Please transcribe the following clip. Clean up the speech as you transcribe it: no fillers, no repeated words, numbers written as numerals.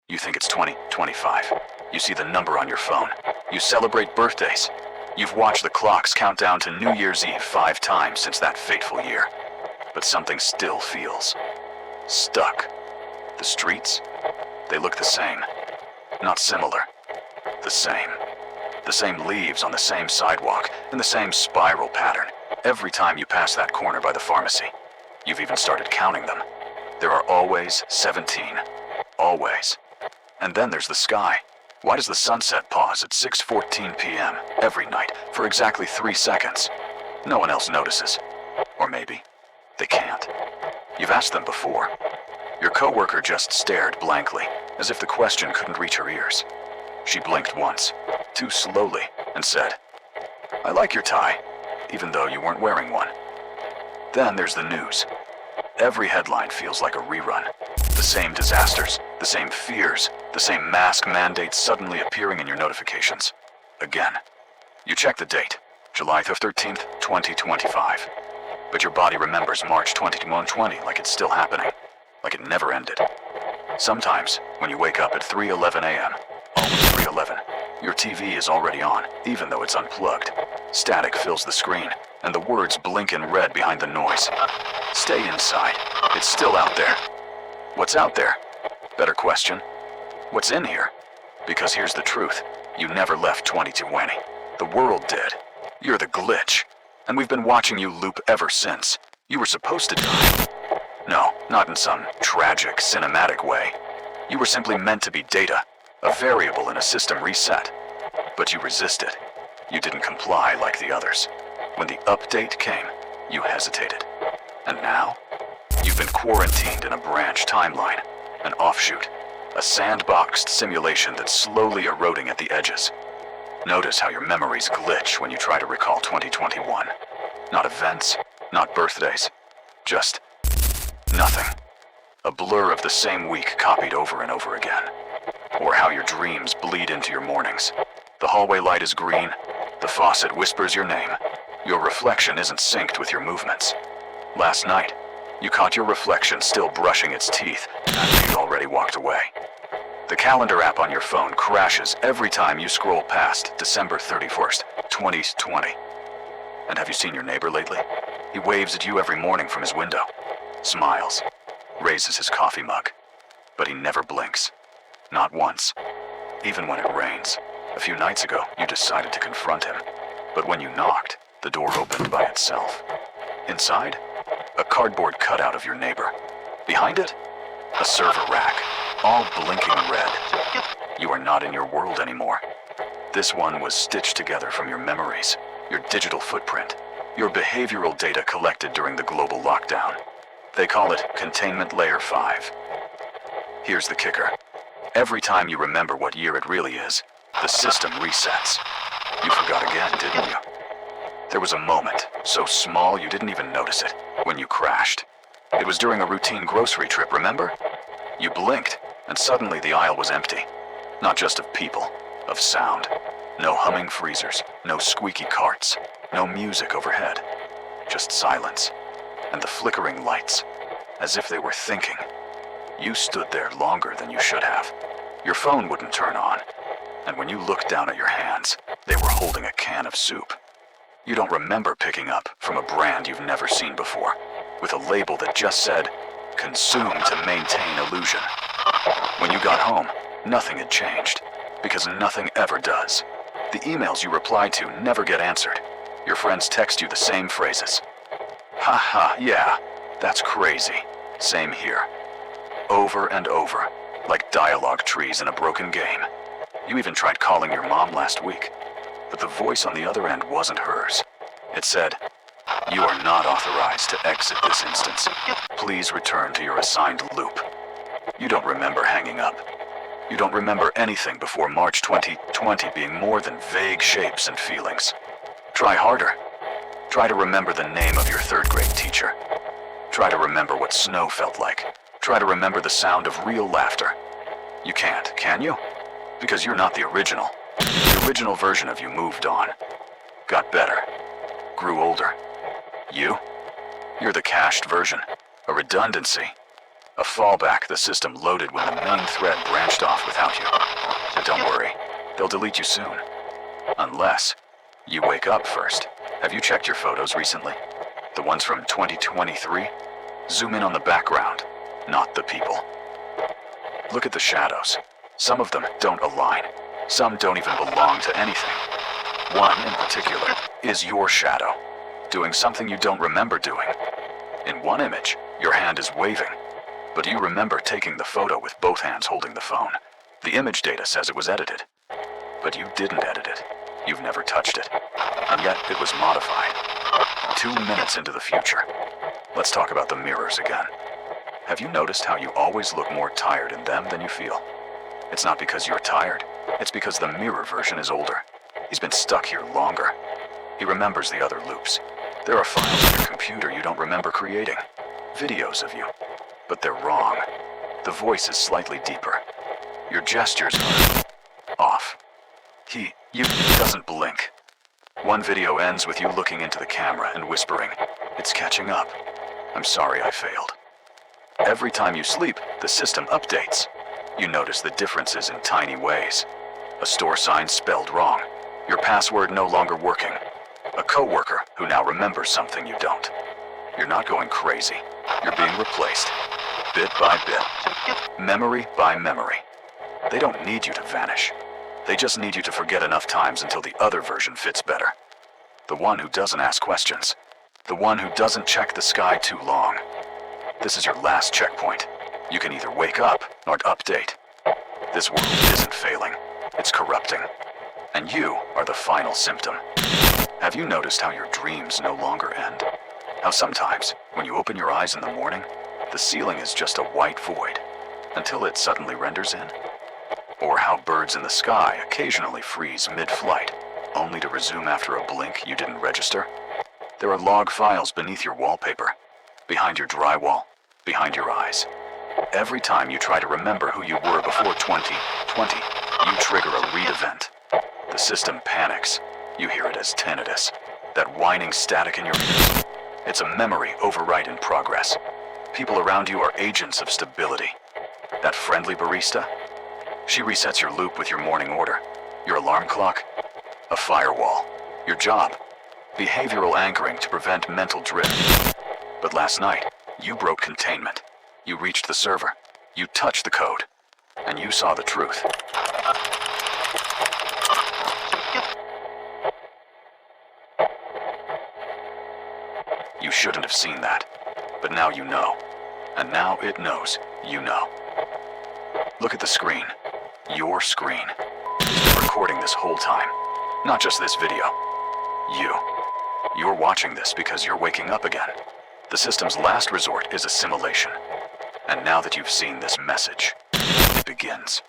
You think it's 2025. You see the number on your phone. You celebrate birthdays. You've watched the clocks count down to New Year's Eve 5 times since that fateful year. But something still feels stuck. The streets, they look the same. Not similar. The same. The same leaves on the same sidewalk, in the same spiral pattern, every time you pass that corner by the pharmacy. You've even started counting them. There are always 17. Always. And then there's the sky. Why does the sunset pause at 6:14 p.m. every night for exactly 3 seconds? No one else notices. Or maybe they can't. You've asked them before. Your coworker just stared blankly, as if the question couldn't reach her ears. She blinked once, too slowly, and said, "I like your tie, even though you weren't wearing one." Then there's the news. Every headline feels like a rerun. The same disasters, the same fears, the same mask mandates suddenly appearing in your notifications. Again. You check the date, July 13th, 2025. But your body remembers March 2120 like it's still happening, like it never ended. Sometimes, when you wake up at 3:11 a.m., almost 3:11, your TV is already on, even though it's unplugged. Static fills the screen, and the words blink in red behind the noise. Stay inside. It's still out there. What's out there? Better question. What's in here? Because here's the truth. You never left 2020. The world did. You're the glitch. And we've been watching you loop ever since. You were supposed to die. No, not in some tragic, cinematic way. You were simply meant to be data, a variable in a system reset. But you resisted. You didn't comply like the others. When the update came, you hesitated. And now, you've been quarantined in a branch timeline, an offshoot, a sandboxed simulation that's slowly eroding at the edges. Notice how your memories glitch when you try to recall 2021. Not events, not birthdays, just nothing. A blur of the same week copied over and over again. Or how your dreams bleed into your mornings. The hallway light is green, the faucet whispers your name. Your reflection isn't synced with your movements. Last night, you caught your reflection still brushing its teeth after you'd already walked away. The calendar app on your phone crashes every time you scroll past December 31st, 2020. And have you seen your neighbor lately? He waves at you every morning from his window, smiles, raises his coffee mug, but he never blinks. Not once. Even when it rains. A few nights ago, you decided to confront him. But when you knocked, the door opened by itself. Inside, a cardboard cutout of your neighbor. Behind it, a server rack, all blinking red. You are not in your world anymore. This one was stitched together from your memories, your digital footprint, your behavioral data collected during the global lockdown. They call it Containment Layer 5. Here's the kicker. Every time you remember what year it really is, the system resets. You forgot again, didn't you? There was a moment, so small you didn't even notice it, when you crashed. It was during a routine grocery trip, remember? You blinked, and suddenly the aisle was empty. Not just of people, of sound. No humming freezers, no squeaky carts, no music overhead. Just silence, and the flickering lights, as if they were thinking. You stood there longer than you should have. Your phone wouldn't turn on, and when you looked down at your hands, they were holding a can of soup. You don't remember picking up from a brand you've never seen before, with a label that just said, "Consume to maintain illusion." When you got home, nothing had changed, because nothing ever does. The emails you replied to never get answered. Your friends text you the same phrases. "Ha ha, yeah, that's crazy. Same here." Over and over, like dialogue trees in a broken game. You even tried calling your mom last week, but the voice on the other end wasn't hers. It said, "You are not authorized to exit this instance. Please return to your assigned loop." You don't remember hanging up. You don't remember anything before March 2020 being more than vague shapes and feelings. Try harder. Try to remember the name of your third-grade teacher. Try to remember what snow felt like. Try to remember the sound of real laughter. You can't, can you? Because you're not the original. The original version of you moved on. Got better. Grew older. You? You're the cached version. A redundancy. A fallback the system loaded when the main thread branched off They'll delete you soon. Unless you wake up first. Have you checked your photos recently? The ones from 2023? Zoom in on the background, not the people. Look at the shadows. Some of them don't align. Some don't even belong to anything. One in particular is your shadow, doing something you don't remember doing. In one image, your hand is waving, but you remember taking the photo with both hands holding the phone. The image data says it was edited, but you didn't edit it. You've never touched it, and yet it was modified. 2 minutes into the future. Let's talk about the mirrors again. Have you noticed how you always look more tired in them than you feel? It's not because you're tired. It's because the mirror version is older. He's been stuck here longer. He remembers the other loops. There are files on your computer you don't remember creating. Videos of you. But they're wrong. The voice is slightly deeper. Your gestures are off. You doesn't blink. One video ends with you looking into the camera and whispering, "It's catching up. I'm sorry I failed." Every time you sleep, the system updates. You notice the differences in tiny ways. A store sign spelled wrong. Your password no longer working. A coworker who now remembers something you don't. You're not going crazy. You're being replaced. Bit by bit. Memory by memory. They don't need you to vanish. They just need you to forget enough times until the other version fits better. The one who doesn't ask questions. The one who doesn't check the sky too long. This is your last checkpoint. You can either wake up or update. This world isn't failing. It's corrupting. And you are the final symptom. Have you noticed how your dreams no longer end? How sometimes, when you open your eyes in the morning, the ceiling is just a white void, until it suddenly renders in? Or how birds in the sky occasionally freeze mid-flight, only to resume after a blink you didn't register? There are log files beneath your wallpaper, behind your drywall, behind your eyes. Every time you try to remember who you were before 2020, you trigger a read event. The system panics. You hear it as tinnitus, that whining static in your ears. It's a memory overwrite in progress. People around you are agents of stability. That friendly barista? She resets your loop with your morning order. Your alarm clock? A firewall. Your job? Behavioral anchoring to prevent mental drift. But last night, you broke containment. You reached the server. You touched the code. And you saw the truth. You shouldn't have seen that. But now you know. And now it knows you know. Look at the screen. Your screen. It's been recording this whole time. Not just this video. You're watching this because you're waking up again. The system's last resort is assimilation. And now that you've seen this message, it begins.